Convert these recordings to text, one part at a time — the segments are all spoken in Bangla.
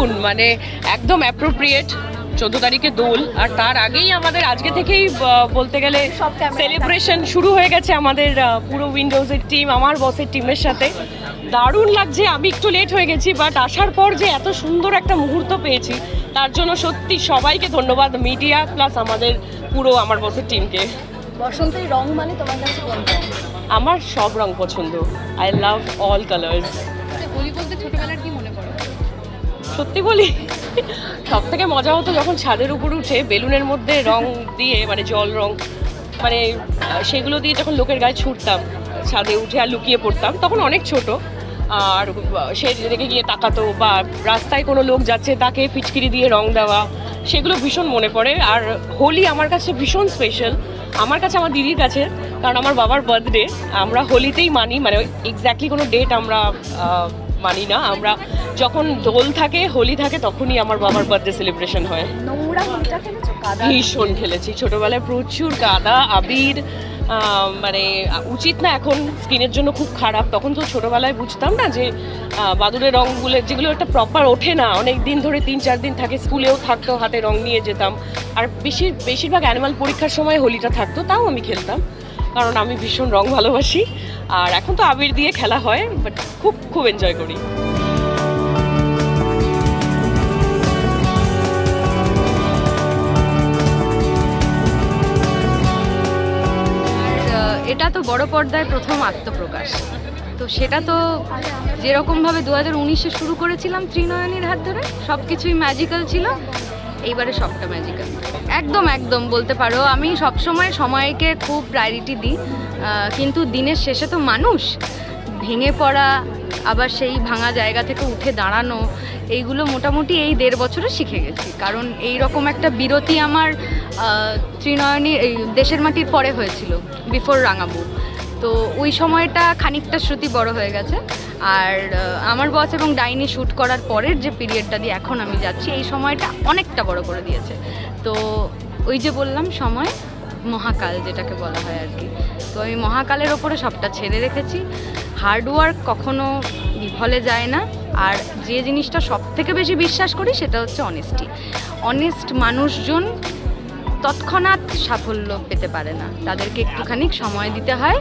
দারুণ, মানে একদম অ্যাপ্রোপ্রিয়েট। 14 তারিখে দোল, আর তার আগেই আমাদের আজকে থেকেই বলতে গেলে সেলিব্রেশন শুরু হয়ে গেছে আমাদের পুরো উইন্ডোজের টিম, আমার বসের টিমের সাথে। দারুণ লাগছে। আমি একটু লেট হয়ে গেছি, বাট আসার পর যে এত সুন্দর একটা মুহূর্ত পেয়েছি তার জন্য সত্যি সবাইকে ধন্যবাদ, মিডিয়া প্লাস আমাদের পুরো আমার বসের টিমকে। বসন্তের রং মানে তোমার কাছে কোনটা? আমার সব রং পছন্দ, I love all colours. Holi বলতে ছোটবেলার কি মনে পড়ে? সত্যি বলি, সব থেকে মজা হতো যখন ছাদের উপর উঠে বেলুনের মধ্যে রং দিয়ে, মানে জল রং, মানে সেগুলো দিয়ে যখন লোকের গায়ে ছুটতাম, ছাদে উঠে আর লুকিয়ে পড়তাম। তখন অনেক ছোট, আর সে রেখে গিয়ে তাকাতো, বা রাস্তায় কোনো লোক যাচ্ছে তাকে পিচকিরি দিয়ে রং দেওয়া, সেগুলো ভীষণ মনে পড়ে। আর হোলি আমার কাছে ভীষণ স্পেশাল, আমার কাছে, আমার দিদির কাছে, কারণ আমার বাবার বার্থডে আমরা হোলিতেই মানি, মানে এক্স্যাক্টলি কোনো ডেট আমরা মানি না। আমরা যখন দোল থাকে, হোলি থাকে, তখনই আমার বাবার বার্থডে সেলিব্রেশন হয়। নোংরা হোলিটা খেলেছো? কাদা ভীষণ খেলেছি ছোটবেলায়, প্রচুর কাদা, আবির, মানে উচিত না, এখন স্কিনের জন্য খুব খারাপ। তখন তো ছোটবেলায় বুঝতাম না যে বাদুড়ের রঙগুলো যেগুলো একটা প্রপার ওঠে না, অনেক দিন ধরে 3-4 দিন থাকে, স্কুলেও থাকতো, হাতে রং নিয়ে যেতাম। আর বেশিরভাগ অ্যানুয়াল পরীক্ষার সময় হোলিটা থাকতো, তাও আমি খেলতাম, কারণ আমি ভীষণ রং ভালোবাসি। আর এখন তো আবির দিয়ে খেলা হয়, বাট খুব খুব এনজয় করি। এটা তো বড় পর্দায় প্রথম আত্মপ্রকাশ, তো সেটা তো যেরকমভাবে 2019-এ শুরু করেছিলাম ত্রিনয়নীর হাত ধরে, সব কিছুই ম্যাজিক্যাল ছিল, এইবারে সবটা ম্যাজিক্যাল। একদম একদম বলতে পারো, আমি সবসময় সময়কে খুব প্রায়োরিটি দিই, কিন্তু দিনের শেষে তো মানুষ, ভেঙে পড়া, আবার সেই ভাঙা জায়গা থেকে উঠে দাঁড়ানো, এইগুলো মোটামুটি এই 1.5 বছরে শিখে গেছি। কারণ এই রকম একটা বিরতি আমার ত্রিনয়নী এই দেশের মাটির পরে হয়েছিল, বিফোর রাঙাবু, তো ওই সময়টা খানিকটা শ্রুতি বড় হয়ে গেছে। আর আমার বস এবং ডাইনি শ্যুট করার পরের যে পিরিয়ডটা দিয়ে এখন আমি যাচ্ছি, এই সময়টা অনেকটা বড় করে দিয়েছে। তো ওই যে বললাম, সময় মহাকাল যেটাকে বলা হয় আর কি, তো আমি মহাকালের ওপরে সবটা ছেড়ে রেখেছি। হার্ডওয়ার্ক কখনো বিফলে যায় না, আর যে জিনিসটা সব থেকে বেশি বিশ্বাস করি সেটা হচ্ছে অনেস্টি। অনেস্ট মানুষজন তৎক্ষণাৎ সাফল্য পেতে পারে না, তাদেরকে একটুখানি সময় দিতে হয়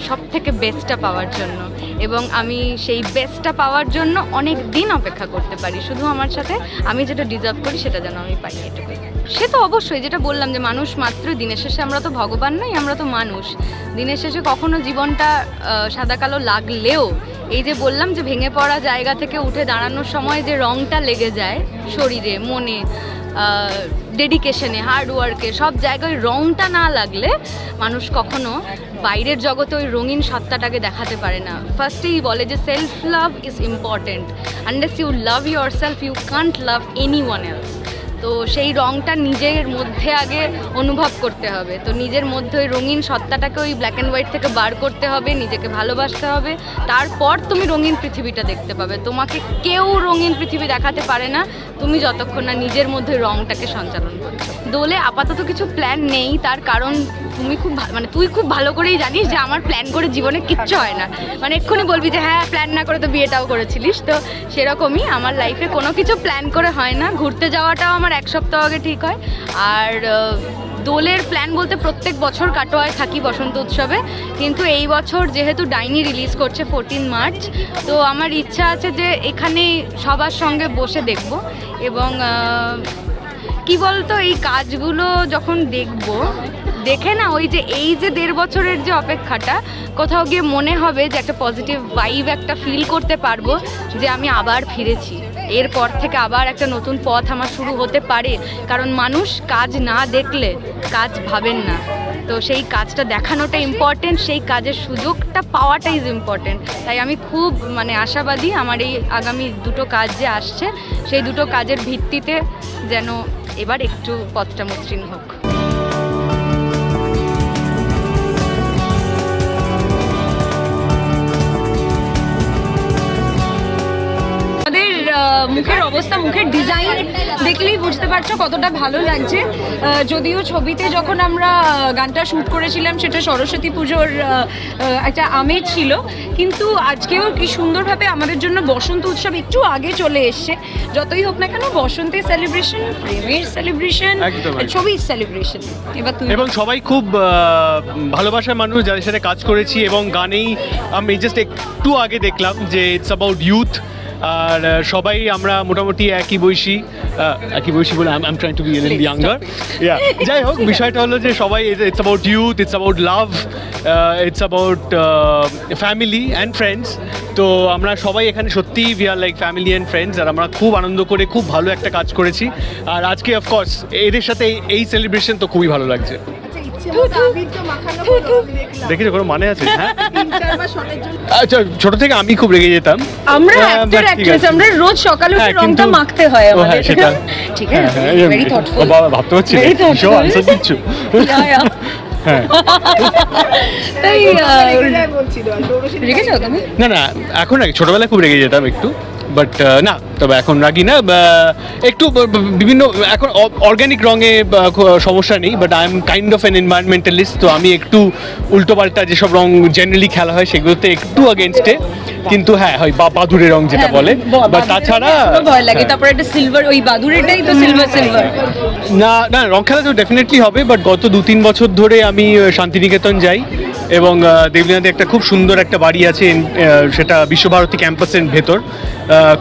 সব থেকে বেস্টটা পাওয়ার জন্য, এবং আমি সেই বেস্টটা পাওয়ার জন্য অনেক দিন অপেক্ষা করতে পারি। শুধু আমার সাথে আমি যেটা ডিজার্ভ করি সেটা যেন আমি পাই, এটুকু। সে তো অবশ্যই, যেটা বললাম যে মানুষ মাত্র, দিনের শেষে আমরা তো ভগবান নই, আমরা তো মানুষ। দিনের শেষে কখনো জীবনটা সাদা কালো লাগলেও, এই যে বললাম যে ভেঙে পড়া জায়গা থেকে উঠে দাঁড়ানোর সময় যে রঙটা লেগে যায় শরীরে, মনে, ডেডিকেশনে, হার্ডওয়ার্কে, সব জায়গায় রঙটা না লাগলে মানুষ কখনো বাইরের জগতে ওই রঙিন সত্তাটাকে দেখাতে পারে না। ফার্স্টেই বলে যে self love is important, unless you love yourself you can't love anyone else. তো সেই রঙটা নিজের মধ্যে আগে অনুভব করতে হবে, তো নিজের মধ্যে ওই রঙিন সত্তাটাকে ওই ব্ল্যাক অ্যান্ড হোয়াইট থেকে বার করতে হবে, নিজেকে ভালোবাসতে হবে, তারপর তুমি রঙিন পৃথিবীটা দেখতে পাবে। তোমাকে কেউ রঙিন পৃথিবী দেখাতে পারে না তুমি যতক্ষণ না নিজের মধ্যে রঙটাকে সঞ্চালন করছো। দোলে আপাতত কিছু প্ল্যান নেই, তার কারণ তুই খুব ভালো করেই জানিস যে আমার প্ল্যান করে জীবনে কিচ্ছু হয় না, মানে এক্ষুনি বলবি যে হ্যাঁ প্ল্যান না করে তো বিয়েটাও করেছিলিস, তো সেরকমই আমার লাইফে কোনো কিছু প্ল্যান করে হয় না। ঘুরতে যাওয়াটাও আমার 1 সপ্তাহ আগে ঠিক হয়। আর দোলের প্ল্যান বলতে প্রত্যেক বছর কাটোয়ায় থাকি বসন্ত উৎসবে, কিন্তু এই বছর যেহেতু ডাইনি রিলিজ করছে 14 মার্চ, তো আমার ইচ্ছা আছে যে এখানে সবার সঙ্গে বসে দেখব। এবং কি বলতো, এই কাজগুলো যখন দেখে না, ওই যে এই যে 1.5 বছরের যে অপেক্ষাটা, কোথাও গিয়ে মনে হবে যে একটা পজিটিভ ভাইব একটা ফিল করতে পারবো যে আমি আবার ফিরেছি, এরপর থেকে আবার একটা নতুন পথ আমার শুরু হতে পারে। কারণ মানুষ কাজ না দেখলে কাজ ভাবেন না, তো সেই কাজটা দেখানোটা ইম্পর্টেন্ট, সেই কাজের সুযোগটা পাওয়াটাই ইজ ইম্পর্টেন্ট। তাই আমি খুব আশাবাদী আমার এই আগামী 2টো কাজ যে আসছে, সেই 2টো কাজের ভিত্তিতে যেন এবার একটু পথটা মসৃণ হোক। মুখের অবস্থা, মুখের ডিজাইন দেখলেই বুঝতে পারছো কতটা ভালো লাগছে। যদিও ছবিতে যখন আমরা গানটা শ্যুট করেছিলাম সেটা সরস্বতী পুজোর একটা আমেজ ছিল, কিন্তু আজকেও কি সুন্দরভাবে আমাদের জন্য বসন্ত উৎসব একটু আগে চলে এসছে। যতই হোক না কেন বসন্তের সেলিব্রেশন, প্রেমের সেলিব্রেশন, ছবির সেলিব্রেশন। এবং সবাই খুব ভালোবাসার মানুষ যাদের সাথে কাজ করেছি, এবং গানেই আমি জাস্ট একটু আগে দেখলাম যে ইটস অ্যাবাউট ইউথ। আর সবাই আমরা মোটামুটি একই বয়সী বলে I am trying to be a little younger. যাই হোক, বিষয়টা হলো যে সবাই it's about youth, it's about love, it's about family and friends. তো আমরা সবাই এখানে সত্যি we are like family and friends, আর আমরা খুব আনন্দ করে খুব ভালো একটা কাজ করেছি। আর আজকে অফকোর্স এদের সাথে এই সেলিব্রেশন তো খুবই ভালো লাগছে। দেখেছো কোনো মানে আছে? হ্যাঁ, আচ্ছা, ছোট থেকে আমি খুব রেগে যেতাম। আমরা অ্যাক্টর অ্যাক্ট্রেস, আমরা রোজ সকালে উঠে রংটা মাখতে হয় আমাদের। সেটা ঠিক আছে, ভেরি থটফুল। বাবা ভাবতে পারছি না শো আনসার দিচ্ছ। হ্যাঁ, তাই রেগে যাও তুমি? না এখন ছোটবেলায় খুব রেগে যেতাম একটু, বাট না, তবে এখন রাগি না। একটু বিভিন্ন এখন অর্গ্যানিক রঙে সমস্যা নেই, but I am kind of an environmentalist. তো আমি একটু উল্টোপাল্টা যেসব রং জেনারেলি খেলা হয় সেগুলোতে একটু আগেনস্টে, কিন্তু হ্যাঁ হয় বাদুড়ে রং যেটা বলে, বা তাছাড়া ভয় লাগে। তারপরে একটা সিলভার, ওই বাদুড়েটাই তো সিলভার। না রং খেলা তো ডেফিনেটলি হবে, বাট গত 2-3 বছর ধরে আমি শান্তিনিকেতন যাই, এবং দেবলিনাতে একটা খুব সুন্দর একটা বাড়ি আছে, সেটা বিশ্বভারতী ক্যাম্পাসের ভেতর,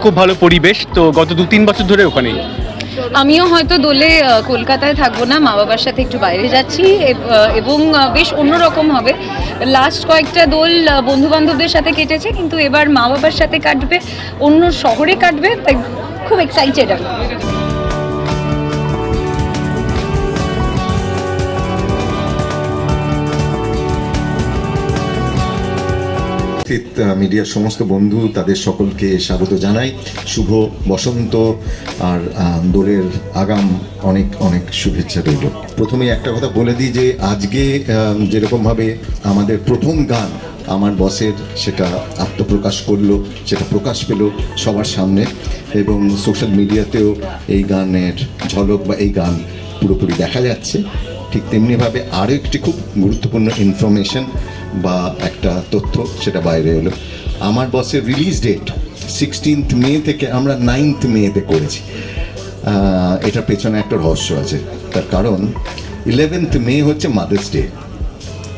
খুব ভালো পরিবেশ। তো গত 2-3 বছর ধরে ওখানেই। আমিও হয়তো দোলে কলকাতায় থাকবো না, মা বাবার সাথে একটু বাইরে যাচ্ছি, এবং বেশ অন্যরকম হবে। লাস্ট কয়েকটা দোল বন্ধু বান্ধবদের সাথে কেটেছে, কিন্তু এবার মা বাবার সাথে কাটবে, অন্য শহরে কাটবে, তাই খুব এক্সাইটেড আমি। মিডিয়ার সমস্ত বন্ধু, তাদের সকলকে স্বাগত জানাই। শুভ বসন্ত আর দোলের আগাম অনেক অনেক শুভেচ্ছা রইল। প্রথমে একটা কথা বলে দিই যে আজকে যেরকমভাবে আমাদের প্রথম গান আমার বসের, সেটা আত্মপ্রকাশ করলো, সেটা প্রকাশ পেল সবার সামনে, এবং সোশ্যাল মিডিয়াতেও এই গানের ঝলক বা এই গান পুরোপুরি দেখা যাচ্ছে। ঠিক তেমনিভাবে আরও একটি খুব গুরুত্বপূর্ণ ইনফরমেশন বা একটা তথ্য সেটা বাইরে এলো। আমার বসের রিলিজ ডেট 16th মে থেকে আমরা 9th মেতে করেছি। এটার পেছনে একটা রহস্য আছে, তার কারণ 11th মে হচ্ছে মাদার্স ডে,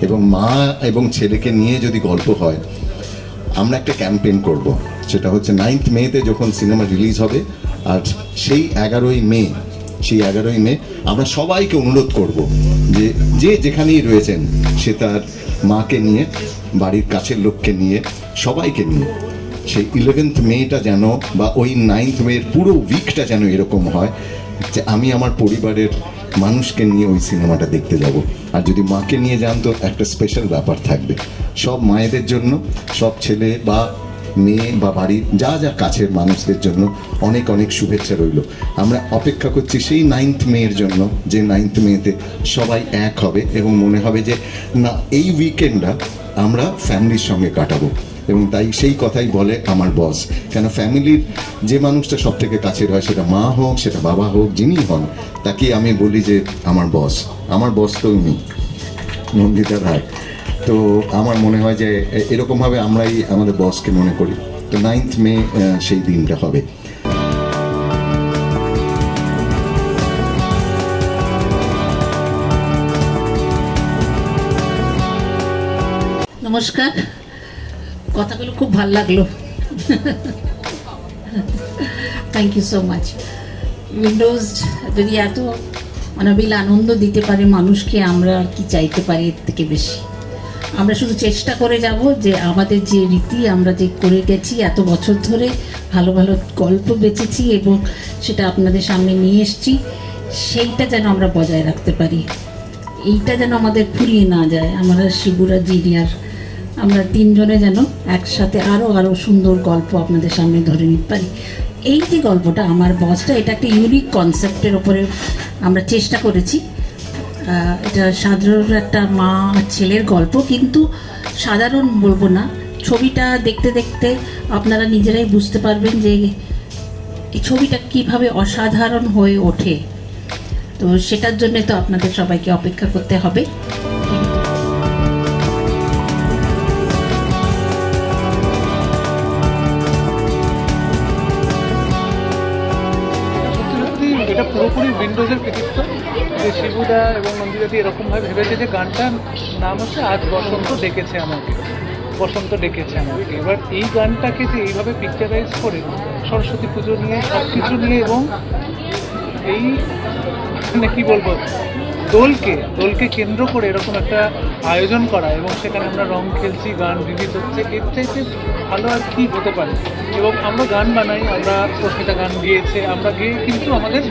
এবং মা এবং ছেলেকে নিয়ে যদি গল্প হয়, আমরা একটা ক্যাম্পেইন করব, সেটা হচ্ছে 9th মেতে যখন সিনেমা রিলিজ হবে, আর সেই 11ই মে আমরা সবাইকে অনুরোধ করব যে যেখানেই রয়েছেন, সে তার মাকে নিয়ে, বাড়ির কাছের লোককে নিয়ে, সবাইকে নিয়ে সেই 11th মেটা যেন, বা ওই 9th মের পুরো উইকটা যেন এরকম হয় যে আমি আমার পরিবারের মানুষকে নিয়ে ওই সিনেমাটা দেখতে যাব। আর যদি মাকে নিয়ে যান তো একটা স্পেশাল ব্যাপার থাকবে। সব মায়েদের জন্য, সব ছেলে বা মেয়ে বা বাড়ির যা যা কাছের মানুষদের জন্য অনেক অনেক শুভেচ্ছা রইল। আমরা অপেক্ষা করছি সেই 9th মের জন্য, যে 9th মেতে সবাই এক হবে এবং মনে হবে যে না, এই উইকেন্ডটা আমরা ফ্যামিলির সঙ্গে কাটাবো। এবং তাই সেই কথাই বলে আমার বস, কেন ফ্যামিলির যে মানুষটা সব থেকে কাছের হয়, সেটা মা হোক, সেটা বাবা হোক, যিনি হন, তাকে আমি বলি যে আমার বস তো উনি নন্দিতা রায়। তো আমার মনে হয় যে এরকমভাবে আমরাই আমাদের বসকে মনে করি। তো 9th মে সেই দিনটা হবে। নমস্কার, কথাগুলো খুব ভালো লাগলো, thank you so much. Windows যদি এত অনাবিল আনন্দ দিতে পারে মানুষকে, আমরা কি চাইতে পারি এর থেকে বেশি? আমরা শুধু চেষ্টা করে যাব যে আমাদের যে রীতি আমরা যে করে গেছি এত বছর ধরে, ভালো ভালো গল্প বেঁচেছি এবং সেটা আপনাদের সামনে নিয়ে এসেছি, সেইটা যেন আমরা বজায় রাখতে পারি। এইটা যেন আমাদের ফুরিয়ে না যায়। আমরা শিবুরা, জিনিয়ার, আমরা তিনজনে যেন একসাথে আরও সুন্দর গল্প আপনাদের সামনে ধরে নিতে পারি। এই যে গল্পটা আমার বসটা, এটা একটা ইউনিক কনসেপ্টের ওপরে আমরা চেষ্টা করেছি। এটা সাধারণ একটা মা আর ছেলের গল্প, কিন্তু সাধারণ বলবো না। ছবিটা দেখতে দেখতে আপনারা নিজেরাই বুঝতে পারবেন যে এই ছবিটা কিভাবে অসাধারণ হয়ে ওঠে, তো সেটার জন্য তো আপনাদের সবাইকে অপেক্ষা করতে হবে। এটা পুরোপুরি উইন্ডোজের কৃতিত্ব, যে শিবুদা এবং নন্দিতাদি এরকমভাবে ভেবেছে যে গানটার নাম হচ্ছে আজ বসন্ত ডেকেছে আমাকে, বসন্ত ডেকেছে আমাকে। এবার এই গানটাকে যে এইভাবে পিকচারাইজ করে সরস্বতী পুজো নিয়ে সব কিছু নিয়ে, এবং এই মানে কী বলবো, দোলকে কেন্দ্র করে এরকম একটা আয়োজন করা, এবং সেখানে আমরা রং খেলছি, গান রিলিজ হচ্ছে, এর চাইতে ভালো আর কি হতে পারে। এবং আমরা গান বানাই, আমরা স্পষ্টিতা গান গেয়েছে, আমরা গেয়ে কিন্তু আমাদের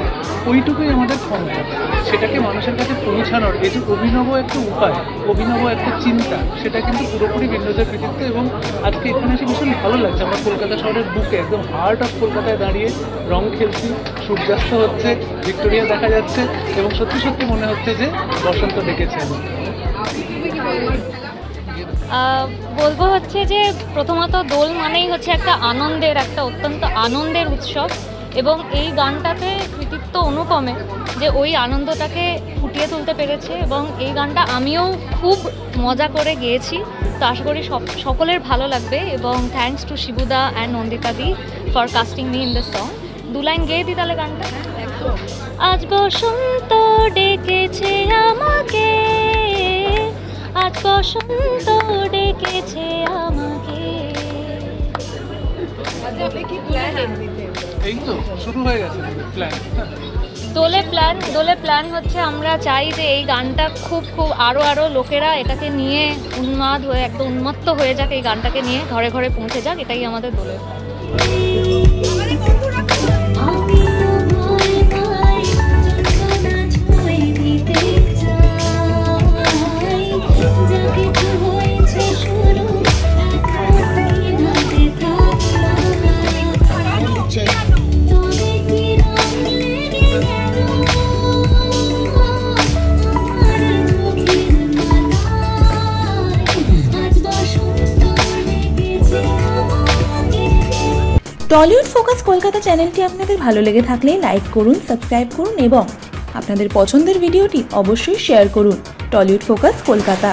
ওইটুকুই আমাদের ক্ষমতা, সেটাকে মানুষের কাছে পৌঁছানোর এই যে অভিনব একটা উপায়, অভিনব একটা চিন্তা, সেটা কিন্তু পুরোপুরি উইন্ডোজের কৃতিত্ব। এবং আজকে এখানে এসে ভীষণ ভালো লাগছে, আমরা কলকাতা শহরের বুকে একদম হার্ট অফ কলকাতায় দাঁড়িয়ে রং খেলছি, সূর্যাস্ত হচ্ছে, ভিক্টোরিয়া দেখা যাচ্ছে, এবং সত্যি সত্যি মনে হচ্ছে যে বসন্ত ডেকেছে। বলবো হচ্ছে যে প্রথমত দোল মানেই হচ্ছে একটা আনন্দের, একটা অত্যন্ত আনন্দের উৎসব, এবং এই গানটাতে কৃতিত্ব অনুপমে যে ওই আনন্দটাকে ফুটিয়ে তুলতে পেরেছে। এবং এই গানটা আমিও খুব মজা করে গেয়েছি, তো আশা করি সকলের ভালো লাগবে। এবং থ্যাঙ্কস টু শিবুদা অ্যান্ড নন্দিতাদি for casting me in the song. 2 line গেয়ে দিই তাহলে গানটা। আজ বসন্ত ডেকেছে আমাকে, আজ বসন্ত ডেকেছে আমাকে। এই তো শুরু হয়ে গেছে প্ল্যান। দোলে প্ল্যান হচ্ছে আমরা চাই যে এই গানটা খুব আরও লোকেরা এটাকে নিয়ে উন্মাদ হয়ে, একদম উন্মত্ত হয়ে যাক, এই গানটাকে নিয়ে ঘরে ঘরে পৌঁছে যাক, এটাই আমাদের দোলের। টলিউড ফোকাস কলকাতা চ্যানেলটি আপনাদের ভালো লেগে থাকলে লাইক করুন, সাবস্ক্রাইব করুন এবং আপনাদের পছন্দের ভিডিওটি অবশ্যই শেয়ার করুন। Tollywood focus Kolkata.